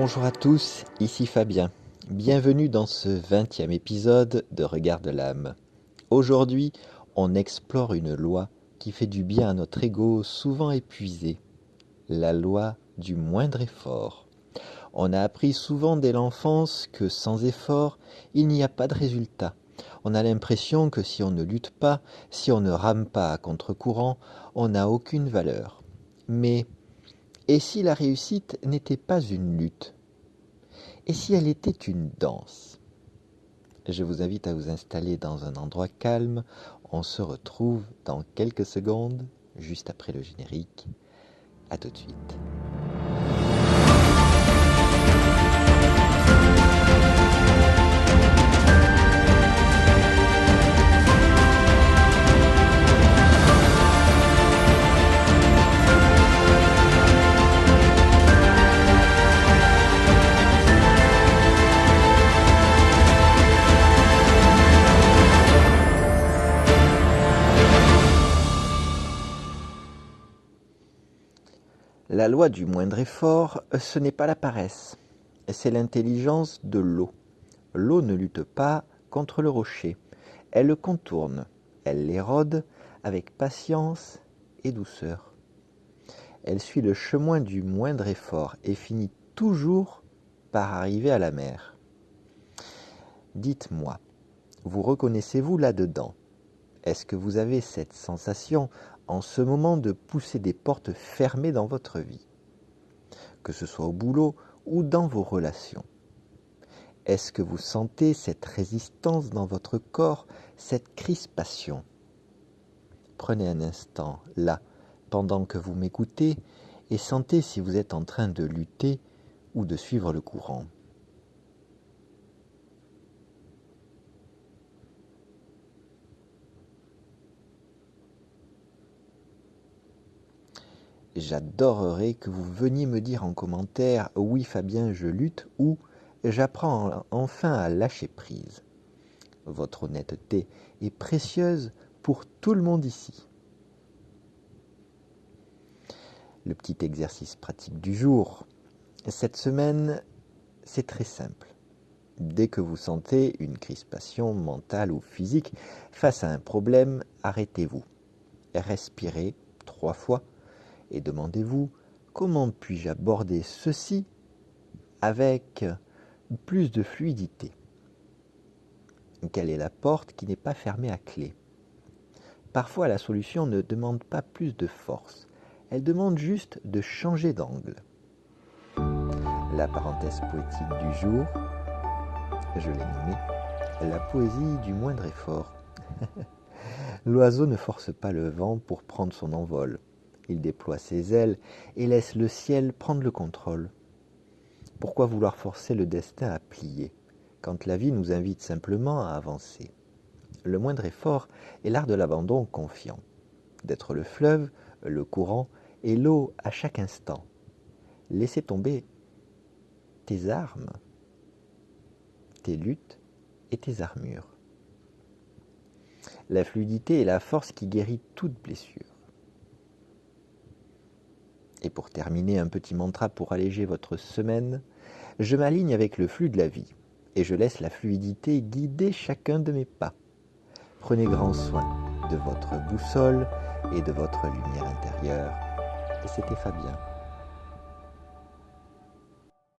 Bonjour à tous, ici Fabien. Bienvenue dans ce 20e épisode de Regard de l'âme. Aujourd'hui, on explore une loi qui fait du bien à notre ego souvent épuisé. La loi du moindre effort. On a appris souvent dès l'enfance que sans effort, il n'y a pas de résultat. On a l'impression que si on ne lutte pas, si on ne rame pas à contre-courant, on n'a aucune valeur. Mais, et si la réussite n'était pas une lutte ? Et si elle était une danse ? Je vous invite à vous installer dans un endroit calme. On se retrouve dans quelques secondes, juste après le générique. À tout de suite. La loi du moindre effort, ce n'est pas la paresse, c'est l'intelligence de l'eau. L'eau ne lutte pas contre le rocher, elle le contourne, elle l'érode avec patience et douceur. Elle suit le chemin du moindre effort et finit toujours par arriver à la mer. Dites-moi, vous reconnaissez-vous là-dedans ? Est-ce que vous avez cette sensation en ce moment de pousser des portes fermées dans votre vie, que ce soit au boulot ou dans vos relations? Est-ce que vous sentez cette résistance dans votre corps, cette crispation? Prenez un instant, là, pendant que vous m'écoutez, et sentez si vous êtes en train de lutter ou de suivre le courant. J'adorerais que vous veniez me dire en commentaire « Oui Fabien, je lutte » ou « J'apprends enfin à lâcher prise ». Votre honnêteté est précieuse pour tout le monde ici. Le petit exercice pratique du jour. Cette semaine, c'est très simple. Dès que vous sentez une crispation mentale ou physique face à un problème, arrêtez-vous. Respirez 3 fois. Et demandez-vous, comment puis-je aborder ceci avec plus de fluidité? Quelle est la porte qui n'est pas fermée à clé? Parfois, la solution ne demande pas plus de force. Elle demande juste de changer d'angle. La parenthèse poétique du jour, je l'ai nommée la poésie du moindre effort. L'oiseau ne force pas le vent pour prendre son envol. Il déploie ses ailes et laisse le ciel prendre le contrôle. Pourquoi vouloir forcer le destin à plier, quand la vie nous invite simplement à avancer? Le moindre effort est l'art de l'abandon confiant, d'être le fleuve, le courant et l'eau à chaque instant. Laisser tomber tes armes, tes luttes et tes armures. La fluidité est la force qui guérit toute blessure. Et pour terminer, un petit mantra pour alléger votre semaine. Je m'aligne avec le flux de la vie et je laisse la fluidité guider chacun de mes pas. Prenez grand soin de votre boussole et de votre lumière intérieure. Et c'était Fabien.